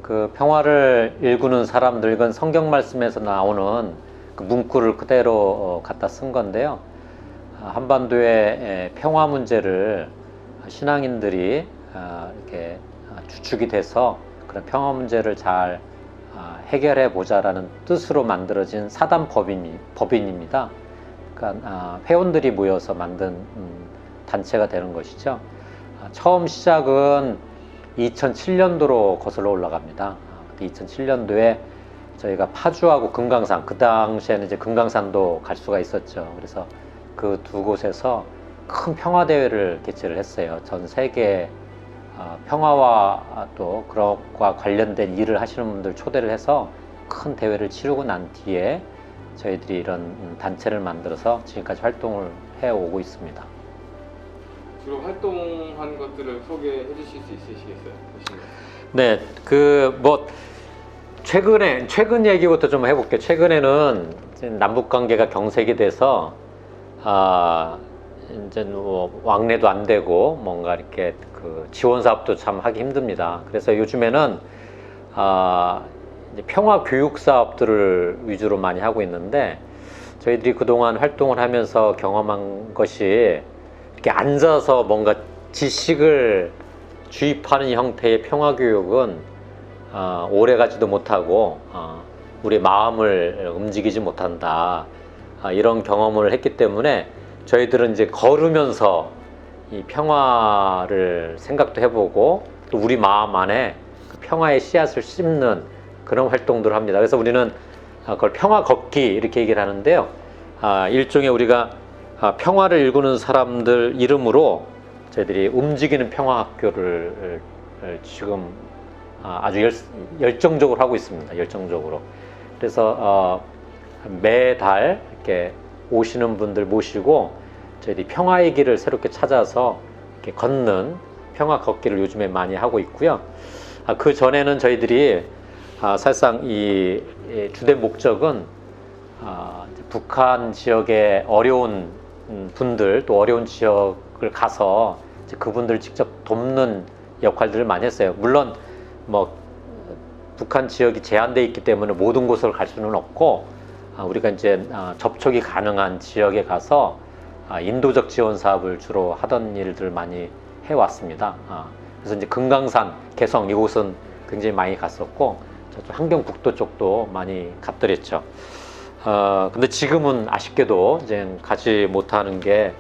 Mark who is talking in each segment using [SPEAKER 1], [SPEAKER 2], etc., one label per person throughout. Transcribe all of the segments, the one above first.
[SPEAKER 1] 그 평화를 일구는 사람들, 이건 성경 말씀에서 나오는 그 문구를 그대로 갖다 쓴 건데요. 한반도의 평화 문제를 신앙인들이 이렇게 주축이 돼서 그런 평화 문제를 잘 해결해 보자라는 뜻으로 만들어진 사단 법인입니다. 그러니까 회원들이 모여서 만든 단체가 되는 것이죠. 처음 시작은 2007년도로 거슬러 올라갑니다. 2007년도에 저희가 파주하고 금강산, 그 당시에는 이제 금강산도 갈 수가 있었죠. 그래서 그 두 곳에서 큰 평화대회를 개최를 했어요. 전 세계 평화와 또 그것과 관련된 일을 하시는 분들 초대를 해서 큰 대회를 치르고 난 뒤에 저희들이 이런 단체를 만들어서 지금까지 활동을 해오고 있습니다.
[SPEAKER 2] 주로 활동한 것들을 소개해 주실 수 있으시겠어요?
[SPEAKER 1] 네, 최근 얘기부터 좀 해볼게요. 최근에는 남북 관계가 경색이 돼서 이제 뭐 왕래도 안 되고 뭔가 이렇게 그 지원 사업도 참 하기 힘듭니다. 그래서 요즘에는 이제 평화 교육 사업들을 위주로 많이 하고 있는데, 저희들이 그동안 활동을 하면서 경험한 것이 이렇게 앉아서 뭔가 지식을 주입하는 형태의 평화 교육은 오래 가지도 못하고 우리 마음을 움직이지 못한다, 이런 경험을 했기 때문에 저희들은 이제 걸으면서 이 평화를 생각도 해보고 또 우리 마음 안에 그 평화의 씨앗을 심는 그런 활동들을 합니다. 그래서 우리는 그걸 평화 걷기 이렇게 얘기를 하는데요. 일종의 우리가 평화를 일구는 사람들 이름으로 저희들이 움직이는 평화학교를 지금 아주 열정적으로 하고 있습니다. 열정적으로. 그래서 매달 이렇게 오시는 분들 모시고 저희들이 평화의 길을 새롭게 찾아서 이렇게 걷는 평화 걷기를 요즘에 많이 하고 있고요. 그 전에는 저희들이 사실상 이 주된 목적은 북한 지역의 어려운 분들, 또 어려운 지역을 가서 그분들 직접 돕는 역할들을 많이 했어요. 물론 뭐 북한 지역이 제한되어 있기 때문에 모든 곳을 갈 수는 없고, 우리가 이제 접촉이 가능한 지역에 가서 인도적 지원 사업을 주로 하던 일들 많이 해왔습니다. 그래서 이제 금강산, 개성 이곳은 굉장히 많이 갔었고, 저쪽 함경북도 쪽도 많이 갔더랬죠. 근데 지금은 아쉽게도 이제 가지 못하는 게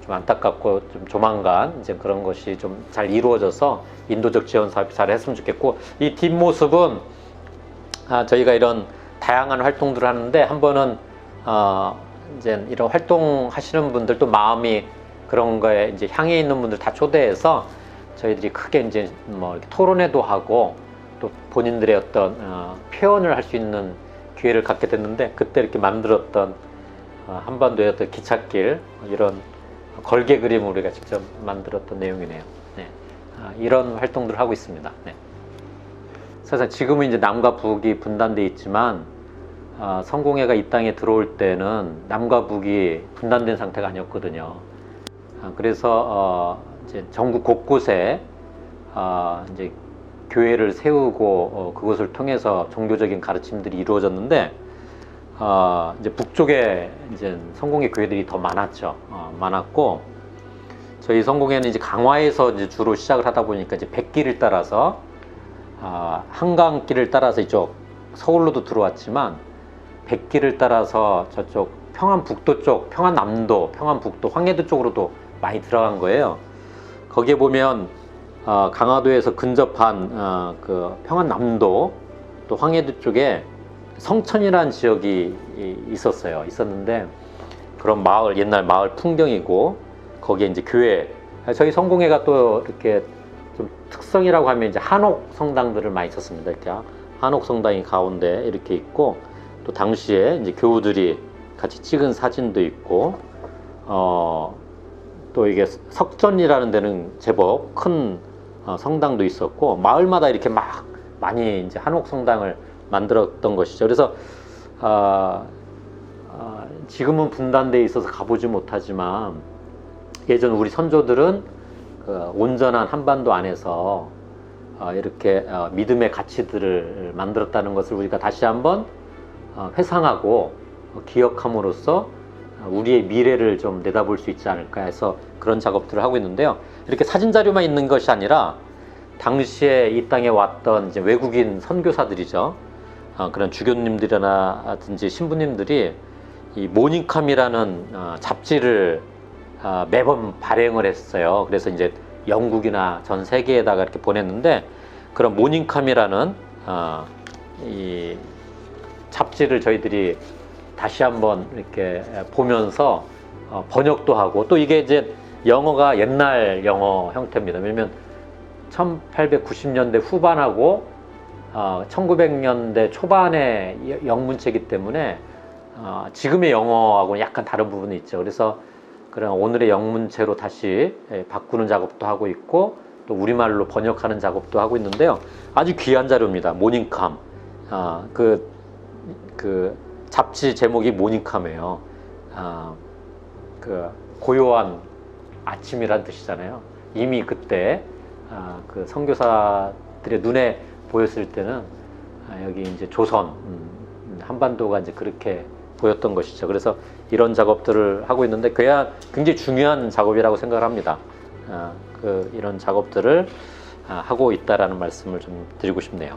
[SPEAKER 1] 좀 안타깝고, 좀 조만간 이제 그런 것이 좀 잘 이루어져서 인도적 지원 사업이 잘 했으면 좋겠고, 이 뒷모습은 저희가 이런 다양한 활동들을 하는데, 한 번은 이제 이런 활동하시는 분들, 또 마음이 그런 거에 이제 향해 있는 분들 다 초대해서 저희들이 크게 이제 뭐 이렇게 토론회도 하고 또 본인들의 어떤 표현을 할 수 있는 기회를 갖게 됐는데, 그때 이렇게 만들었던 한반도의 어떤 기찻길, 이런 걸개 그림을 우리가 직접 만들었던 내용이네요. 네. 이런 활동들을 하고 있습니다. 네. 사실 지금은 이제 남과 북이 분단되어 있지만, 성공회가 이 땅에 들어올 때는 남과 북이 분단된 상태가 아니었거든요. 그래서 이제 전국 곳곳에 이제 교회를 세우고 그것을 통해서 종교적인 가르침들이 이루어졌는데, 이제 북쪽에 이제 성공회 교회들이 더 많았죠. 많았고, 저희 성공회는 이제 강화에서 이제 주로 시작을 하다 보니까 이제 백길을 따라서 한강길을 따라서 이쪽 서울로도 들어왔지만, 백길을 따라서 저쪽 평안북도 쪽, 평안남도, 평안북도, 황해도 쪽으로도 많이 들어간 거예요. 거기에 보면 강화도에서 근접한 그 평안남도, 또 황해도 쪽에 성천이라는 지역이 있었는데, 그런 마을, 옛날 마을 풍경이고, 거기에 이제 교회, 저희 성공회가 또 이렇게 좀 특성이라고 하면 이제 한옥 성당들을 많이 썼습니다. 이렇게 한옥 성당이 가운데 이렇게 있고, 또 당시에 이제 교우들이 같이 찍은 사진도 있고, 또 이게 석전이라는 데는 제법 큰 성당도 있었고, 마을마다 이렇게 막 많이 이제 한옥 성당을 만들었던 것이죠. 그래서 지금은 분단되어 있어서 가보지 못하지만, 예전 우리 선조들은 그 온전한 한반도 안에서 이렇게 믿음의 가치들을 만들었다는 것을 우리가 다시 한번 회상하고 기억함으로써 우리의 미래를 좀 내다볼 수 있지 않을까 해서 그런 작업들을 하고 있는데요. 이렇게 사진 자료만 있는 것이 아니라 당시에 이 땅에 왔던 이제 외국인 선교사들이죠. 그런 주교님들이라든지 신부님들이 이 모닝캄이라는 잡지를 매번 발행을 했어요. 그래서 이제 영국이나 전 세계에다가 이렇게 보냈는데, 그런 모닝캄이라는 이 잡지를 저희들이 다시 한번 이렇게 보면서 번역도 하고, 또 이게 이제 영어가 옛날 영어 형태입니다. 왜냐면 1890년대 후반하고 1900년대 초반의 영문체이기 때문에 지금의 영어하고는 약간 다른 부분이 있죠. 그래서 그런 오늘의 영문체로 다시 바꾸는 작업도 하고 있고, 또 우리말로 번역하는 작업도 하고 있는데요. 아주 귀한 자료입니다. 모닝캄. 그 잡지 제목이 모닝캄이에요. 그 고요한 아침이란 뜻이잖아요. 이미 그때 그 선교사들의 눈에 보였을 때는 여기 이제 조선, 한반도가 이제 그렇게 보였던 것이죠. 그래서 이런 작업들을 하고 있는데 굉장히 중요한 작업이라고 생각을 합니다. 이런 작업들을 하고 있다라는 말씀을 좀 드리고 싶네요.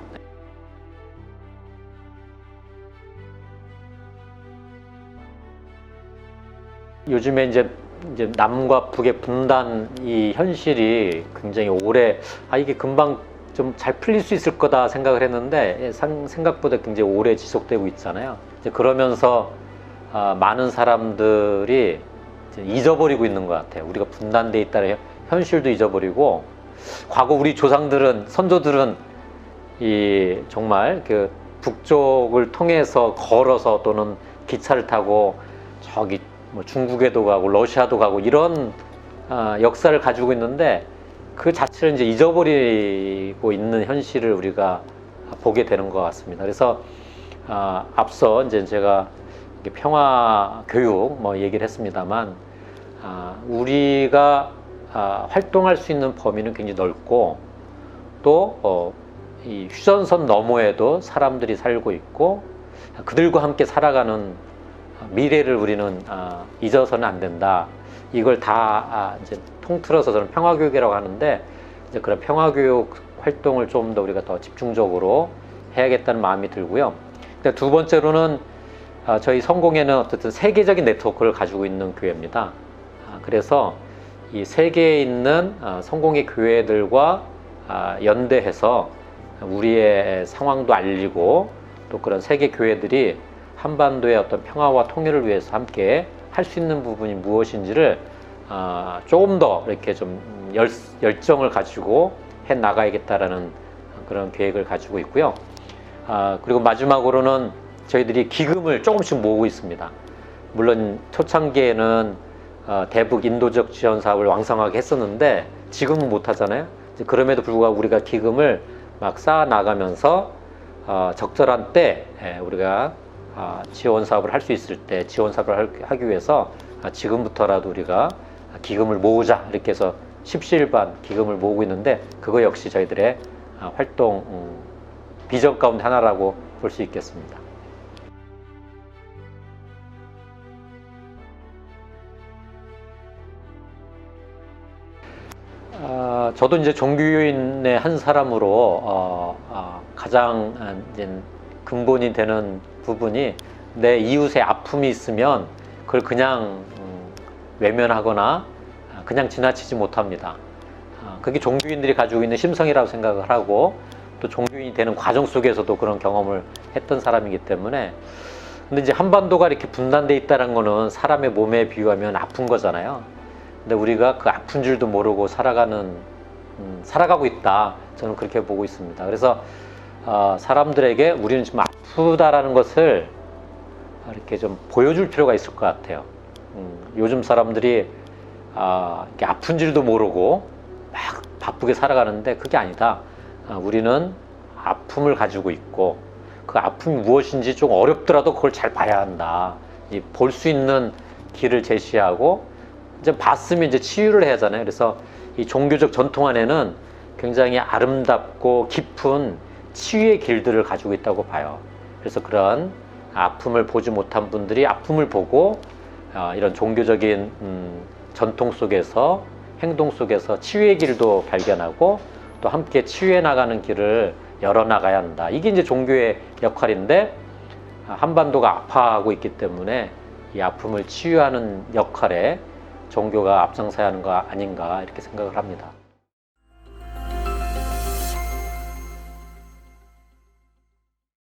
[SPEAKER 1] 요즘에 이제 남과 북의 분단 이 현실이 굉장히 오래 이게 금방 좀 잘 풀릴 수 있을 거다 생각을 했는데 생각보다 굉장히 오래 지속되고 있잖아요. 이제 그러면서 많은 사람들이 이제 잊어버리고 있는 것 같아요. 우리가 분단돼 있다는 현실도 잊어버리고, 과거 우리 조상들은, 선조들은 이 정말 그 북쪽을 통해서 걸어서 또는 기차를 타고 저기 뭐 중국에도 가고 러시아도 가고 이런 역사를 가지고 있는데, 그 자체를 이제 잊어버리고 있는 현실을 우리가 보게 되는 것 같습니다. 그래서 앞서 이제 제가 평화 교육 뭐 얘기를 했습니다만, 우리가 활동할 수 있는 범위는 굉장히 넓고, 또 이 휴전선 너머에도 사람들이 살고 있고, 그들과 함께 살아가는 미래를 우리는 잊어서는 안 된다. 이걸 다 이제 통틀어서 저는 평화교육이라고 하는데, 이제 그런 평화교육 활동을 좀 더 우리가 더 집중적으로 해야겠다는 마음이 들고요. 두 번째로는 저희 성공회는 어쨌든 세계적인 네트워크를 가지고 있는 교회입니다. 그래서 이 세계에 있는 성공회 교회들과 연대해서 우리의 상황도 알리고, 또 그런 세계 교회들이 한반도의 어떤 평화와 통일을 위해서 함께 할 수 있는 부분이 무엇인지를 조금 더 이렇게 좀 열정을 가지고 해 나가야겠다라는 그런 계획을 가지고 있고요. 그리고 마지막으로는 저희들이 기금을 조금씩 모으고 있습니다. 물론 초창기에는 대북 인도적 지원 사업을 왕성하게 했었는데 지금은 못 하잖아요. 그럼에도 불구하고 우리가 기금을 막 쌓아 나가면서 적절한 때 우리가 지원 사업을 할 수 있을 때 지원 사업을 하기 위해서 지금부터라도 우리가 기금을 모으자, 이렇게 해서 십시일반 기금을 모으고 있는데, 그거 역시 저희들의 활동 비전 가운데 하나라고 볼 수 있겠습니다. 저도 이제 종교인의 한 사람으로 가장 이제 근본이 되는 부분이, 내 이웃의 아픔이 있으면 그걸 그냥 외면하거나 그냥 지나치지 못합니다. 그게 종교인들이 가지고 있는 심성이라고 생각을 하고, 또 종교인이 되는 과정 속에서도 그런 경험을 했던 사람이기 때문에. 근데 이제 한반도가 이렇게 분단돼 있다는 거는 사람의 몸에 비유하면 아픈 거잖아요. 근데 우리가 그 아픈 줄도 모르고 살아가고 있다, 저는 그렇게 보고 있습니다. 그래서 사람들에게 우리는 지금 아프다라는 것을 이렇게 좀 보여줄 필요가 있을 것 같아요. 요즘 사람들이 이렇게 아픈 줄도 모르고 막 바쁘게 살아가는데, 그게 아니다. 우리는 아픔을 가지고 있고, 그 아픔이 무엇인지 좀 어렵더라도 그걸 잘 봐야 한다. 볼 수 있는 길을 제시하고, 이제 봤으면 이제 치유를 해야 하잖아요. 그래서 이 종교적 전통 안에는 굉장히 아름답고 깊은 치유의 길들을 가지고 있다고 봐요. 그래서 그런 아픔을 보지 못한 분들이 아픔을 보고 이런 종교적인 전통 속에서 행동 속에서 치유의 길도 발견하고 또 함께 치유해 나가는 길을 열어나가야 한다. 이게 이제 종교의 역할인데 한반도가 아파하고 있기 때문에 이 아픔을 치유하는 역할에 종교가 앞장서야 하는 거 아닌가 이렇게 생각을 합니다.